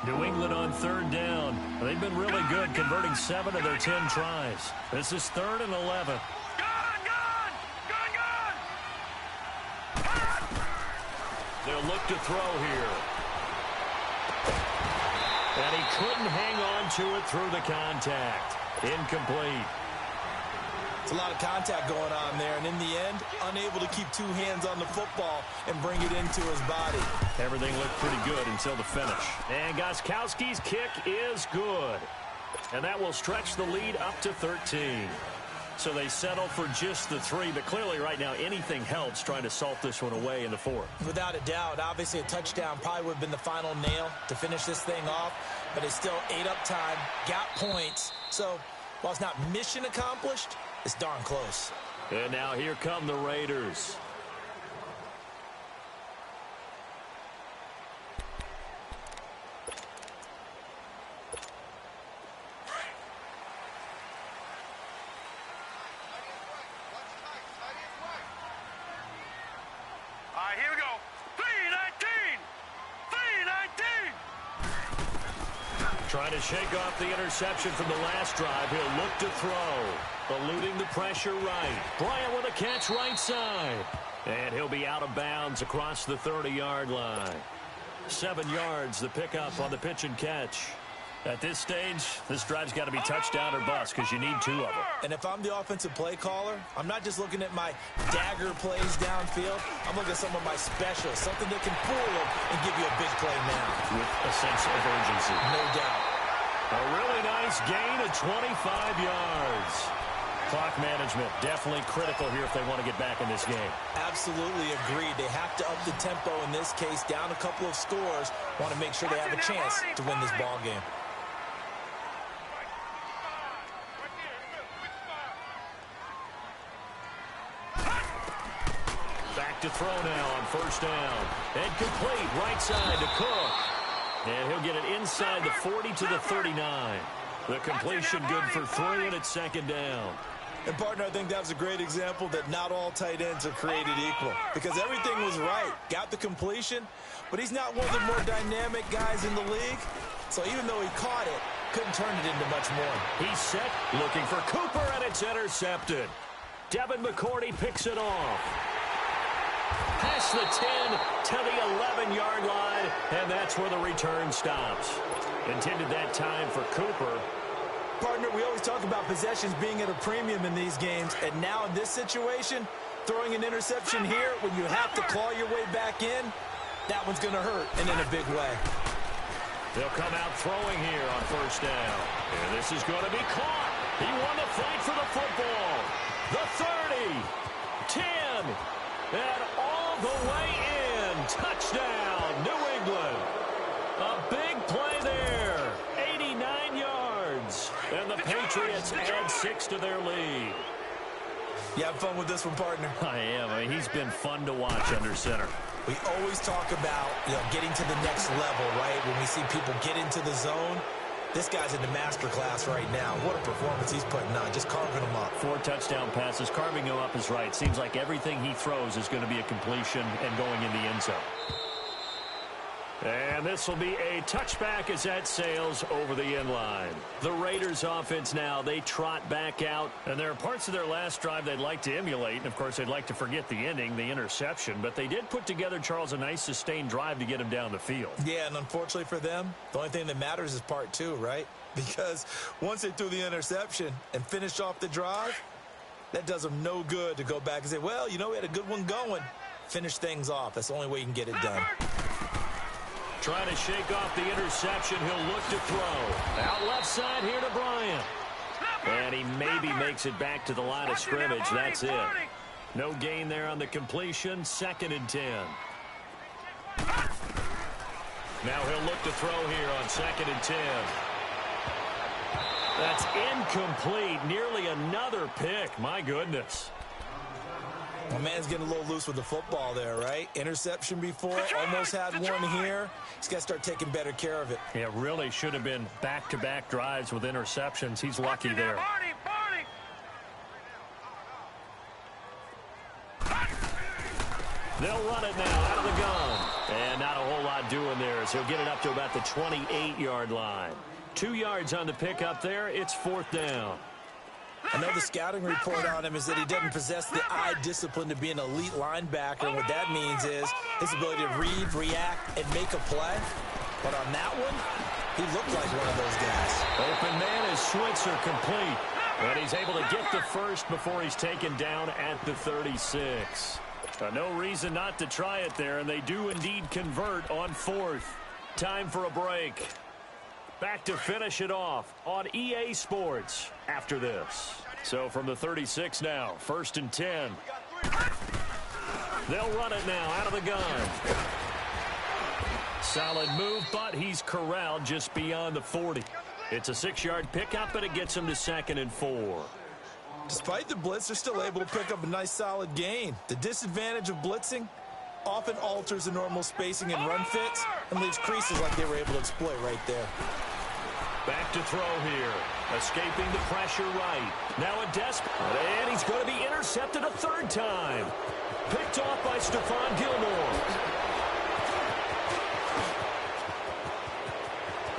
New England on 3rd down. They've been really good, converting 7 of their 10 tries. This is 3rd and 11. They'll look to throw here. And he couldn't hang on to it through the contact. Incomplete. It's a lot of contact going on there, and in the end, unable to keep two hands on the football and bring it into his body. Everything looked pretty good until the finish. And Gostkowski's kick is good. And that will stretch the lead up to 13. So they settle for just the 3, but clearly right now anything helps trying to salt this one away in the 4th. Without a doubt, obviously a touchdown probably would have been the final nail to finish this thing off, but it's still ate up time, got points. So while it's not mission accomplished, it's darn close. And now here come the Raiders. All right, here we go. 3-19. 3-19. Trying to shake off the interception from the last drive. He'll look to throw. Eluding the pressure right. Bryant with a catch right side. And he'll be out of bounds across the 30-yard line. 7 yards, the pickup on the pitch and catch. At this stage, this drive's got to be touchdown or bust because you need 2 of them. And if I'm the offensive play caller, I'm not just looking at my dagger plays downfield. I'm looking at some of my specials, something that can fool them and give you a big play now. With a sense of urgency. No doubt. A really nice gain of 25 yards. Clock management definitely critical here if they want to get back in this game. Absolutely agreed. They have to up the tempo in this case, down a couple of scores. Want to make sure they have a chance to win this ball game. Back to throw now on 1st down. And complete right side to Cook. And he'll get it inside the 40 to the 39. The completion good for 3, and it's 2nd down. And, partner, I think that was a great example that not all tight ends are created equal. Because everything was right. Got the completion, but he's not one of the more dynamic guys in the league. So even though he caught it, couldn't turn it into much more. He's set, looking for Cooper, and it's intercepted. Devin McCourty picks it off. Past the 10 to the 11-yard line, and that's where the return stops. Intended that time for Cooper. Partner, we always talk about possessions being at a premium in these games, and now in this situation, throwing an interception here when you have to claw your way back in, that one's going to hurt, and in a big way. They'll come out throwing here on 1st down. And this is going to be caught. He won the fight for the football. The 30, 10, and all the way in. Touchdown, New England. A big play there. 89 yards. And the Patriots add 6 to their lead. You have fun with this one, partner? I am. I mean, he's been fun to watch under center. We always talk about, getting to the next level, right? When we see people get into the zone, this guy's in the master class right now. What a performance he's putting on, just carving them up. 4 touchdown passes. Carving him up is right. Seems like everything he throws is going to be a completion and going in the end zone. And this will be a touchback as that sails over the end line. The Raiders offense now, they trot back out. And there are parts of their last drive they'd like to emulate. And, of course, they'd like to forget the ending, the interception. But they did put together, Charles, a nice sustained drive to get him down the field. Yeah, and unfortunately for them, the only thing that matters is part two, right? Because once they threw the interception and finished off the drive, that does them no good to go back and say, well, you know, we had a good one going. Finish things off. That's the only way you can get it done. Trying to shake off the interception. He'll look to throw. Out left side here to Bryant. And he maybe makes it back to the line of scrimmage. That's it. No gain there on the completion. 2nd and 10. Now he'll look to throw here on 2nd and 10. That's incomplete. Nearly another pick. My goodness. My man's getting a little loose with the football there, right? Interception before, almost had one here. He's got to start taking better care of it. Yeah, really should have been back-to-back drives with interceptions. He's lucky there. They'll run it now out of the gun. And not a whole lot doing there as he'll get it up to about the 28-yard line. 2 yards on the pickup there. It's 4th down. I know the scouting report on him is that he doesn't possess the eye discipline to be an elite linebacker. And what that means is his ability to read, react, and make a play. But on that one, he looked like one of those guys. Open man is Switzer complete. But he's able to get the first before he's taken down at the 36. No reason not to try it there, and they do indeed convert on 4th. Time for a break. Back to finish it off on EA Sports after this. So from the 36 now, 1st and 10. They'll run it now out of the gun. Solid move, but he's corralled just beyond the 40. It's a 6-yard pickup, but it gets him to 2nd and 4. Despite the blitz, they're still able to pick up a nice solid gain. The disadvantage of blitzing often alters the normal spacing and run fits and leaves creases like they were able to exploit right there. Back to throw here. Escaping the pressure right. Now a desperate, and he's going to be intercepted a 3rd time. Picked off by Stephon Gilmore.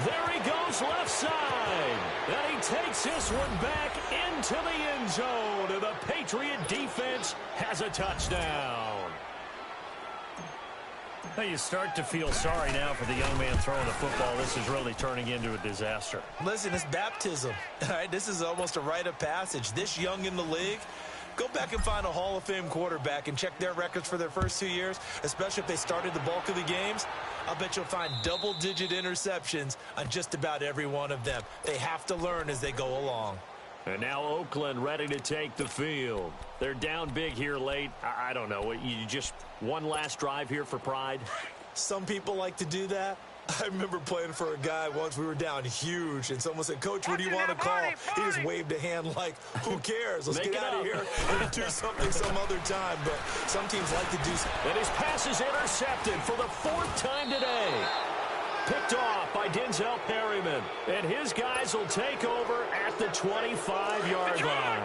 There he goes left side. And he takes this one back into the end zone. And the Patriot defense has a touchdown. Now you start to feel sorry now for the young man throwing the football. This is really turning into a disaster. Listen, it's baptism. All right, this is almost a rite of passage. This young in the league, go back and find a Hall of Fame quarterback and check their records for their first 2 years, especially if they started the bulk of the games. I'll bet you'll find double-digit interceptions on just about every one of them. They have to learn as they go along. And now Oakland ready to take the field. They're down big here late. I don't know. You just one last drive here for pride? Some people like to do that. I remember playing for a guy once. We were down huge, and someone said, Coach, what do you want to call? He just waved a hand like, who cares? Let's get out of here and do something some other time. But some teams like to do something. And his pass is intercepted for the 4th time today. Picked off by Denzel Perryman. And his guys will take over at the 25-yard line.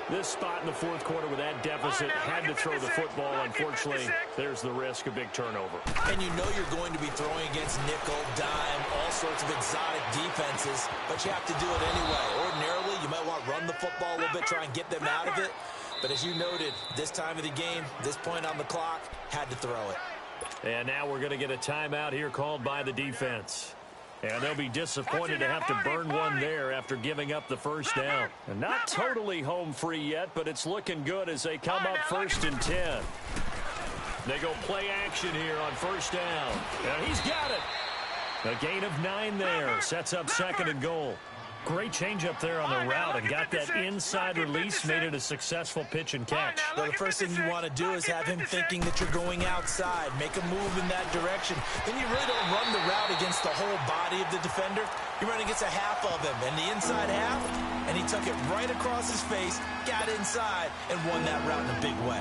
This spot in the 4th quarter with that deficit had to throw the football. Unfortunately, there's the risk of big turnover. And you know you're going to be throwing against nickel, dime, all sorts of exotic defenses, but you have to do it anyway. Ordinarily, you might want to run the football a little bit, try and get them out of it. But as you noted, this time of the game, this point on the clock, had to throw it. And now we're going to get a timeout here called by the defense. And they'll be disappointed to have to burn one there after giving up the first down. And not totally home free yet, but it's looking good as they come up 1st and 10. They go play action here on 1st down. And he's got it. A gain of 9 there. Sets up 2nd and goal. Great changeup there on the route and got that inside release, made it a successful pitch and catch. Well, the first thing you want to do is have him thinking that you're going outside, make a move in that direction. Then you really don't run the route against the whole body of the defender. You're running against a half of him, and the inside half, and he took it right across his face, got inside, and won that route in a big way.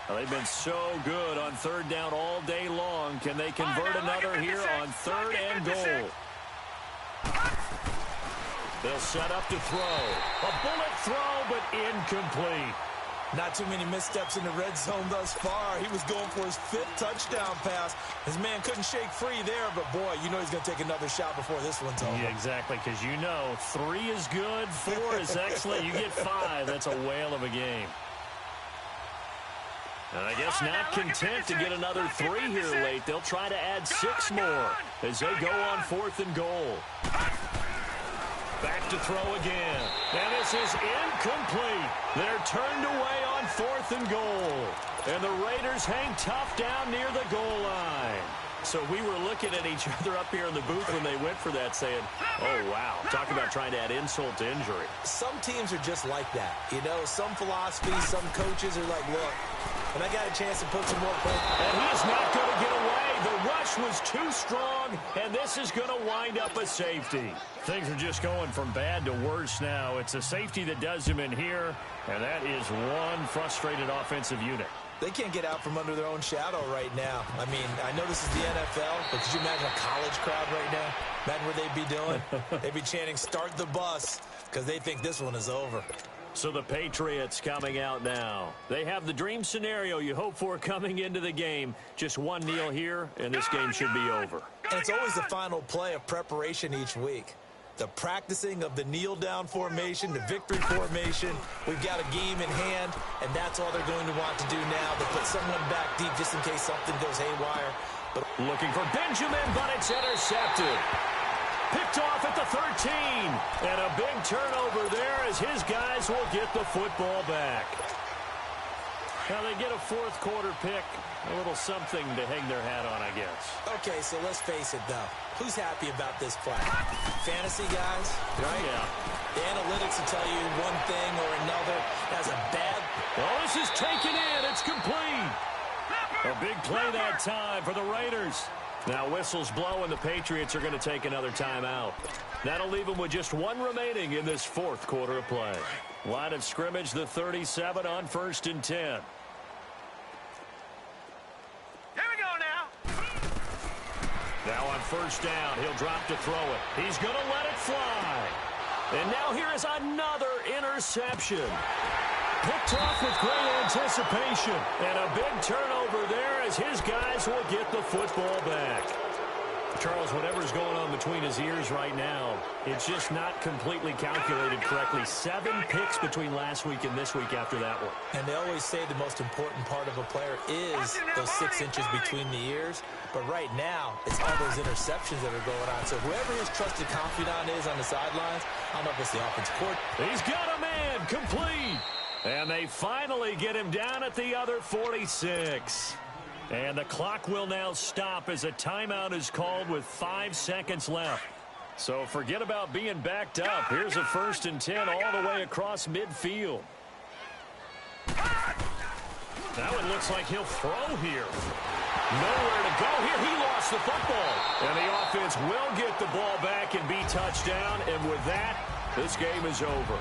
Well, they've been so good on 3rd down all day long. Can they convert another here on 3rd and goal? They'll set up to throw. A bullet throw, but incomplete. Not too many missteps in the red zone thus far. He was going for his 5th touchdown pass. His man couldn't shake free there, but boy, you know he's going to take another shot before this one's over. Yeah, exactly, because you know 3 is good, 4 is excellent. You get 5, that's a whale of a game. And I guess not content to get another 3 here late. They'll try to add 6 more as they go on 4th and goal. Back to throw again. And this is incomplete. They're turned away on 4th and goal. And the Raiders hang tough down near the goal line. So we were looking at each other up here in the booth when they went for that saying, oh, wow. Talk about trying to add insult to injury. Some teams are just like that. You know, some philosophies, some coaches are like, look, and I got a chance to put some more points. And he is not going to get away. The rush was too strong, and this is going to wind up a safety. Things are just going from bad to worse now. It's a safety that does him in here, and that is one frustrated offensive unit. They can't get out from under their own shadow right now. I mean, I know this is the NFL, but could you imagine a college crowd right now? Imagine what they'd be doing. They'd be chanting, start the bus, because they think this one is over. So the Patriots coming out now. They have the dream scenario you hope for coming into the game. Just one kneel here, and this game should be over. And it's always the final play of preparation each week. The practicing of the kneel-down formation, the victory formation. We've got a game in hand, and that's all they're going to want to do now. They put someone back deep just in case something goes haywire. But looking for Benjamin, but it's intercepted. Picked off at the 13. And a big turnover there as his guys will get the football back. Now they get a 4th quarter pick. A little something to hang their hat on, I guess. Okay, so let's face it, though. Who's happy about this play? Fantasy guys, right? Yeah. The analytics will tell you one thing or another. That's a bad... Oh, this is taken in. It's complete. A big play that time for the Raiders. Now whistles blow, and the Patriots are going to take another timeout. That'll leave them with just 1 remaining in this 4th quarter of play. Line of scrimmage, the 37 on 1st and 10. Here we go now. Now on 1st down, he'll drop to throw it. He's going to let it fly. And now here is another interception. Picked off with great anticipation. And a big turnover there as his guys will get the football back. Charles, whatever's going on between his ears right now, it's just not completely calculated correctly. 7 picks between last week and this week after that one. And they always say the most important part of a player is those 6 inches between the ears. But right now, it's all those interceptions that are going on. So whoever his trusted confidant is on the sidelines, I don't know if it's the offensive coordinator. He's got a man complete. And they finally get him down at the other 46. And the clock will now stop as a timeout is called with 5 seconds left. So forget about being backed up. Here's a 1st and 10 all the way across midfield. Now it looks like he'll throw here. Nowhere to go here. He lost the football. And the offense will get the ball back and be touchdown. And with that, this game is over.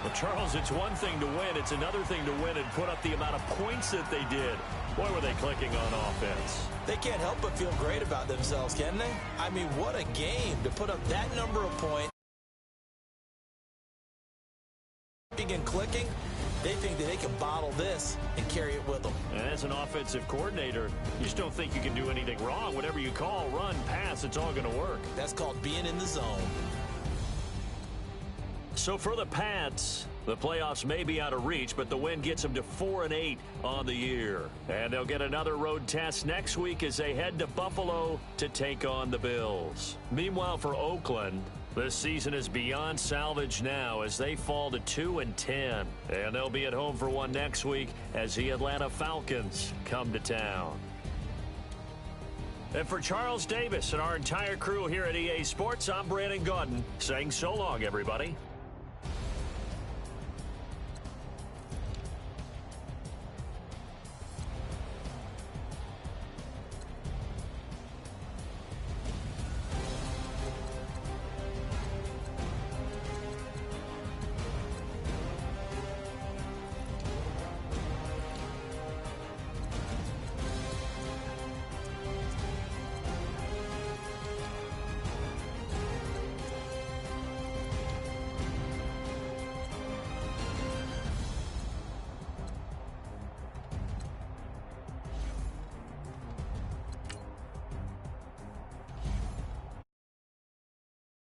Well, Charles, it's one thing to win. It's another thing to win and put up the amount of points that they did. Boy, were they clicking on offense. They can't help but feel great about themselves, can they? I mean, what a game to put up that number of points. And clicking, they think that they can bottle this and carry it with them. And as an offensive coordinator, you just don't think you can do anything wrong. Whatever you call, run, pass, it's all going to work. That's called being in the zone. So for the Pats, the playoffs may be out of reach, but the win gets them to 4-8 on the year. And they'll get another road test next week as they head to Buffalo to take on the Bills. Meanwhile, for Oakland, this season is beyond salvage now as they fall to 2-10. And they'll be at home for one next week as the Atlanta Falcons come to town. And for Charles Davis and our entire crew here at EA Sports, I'm Brandon Gaudin saying so long, everybody.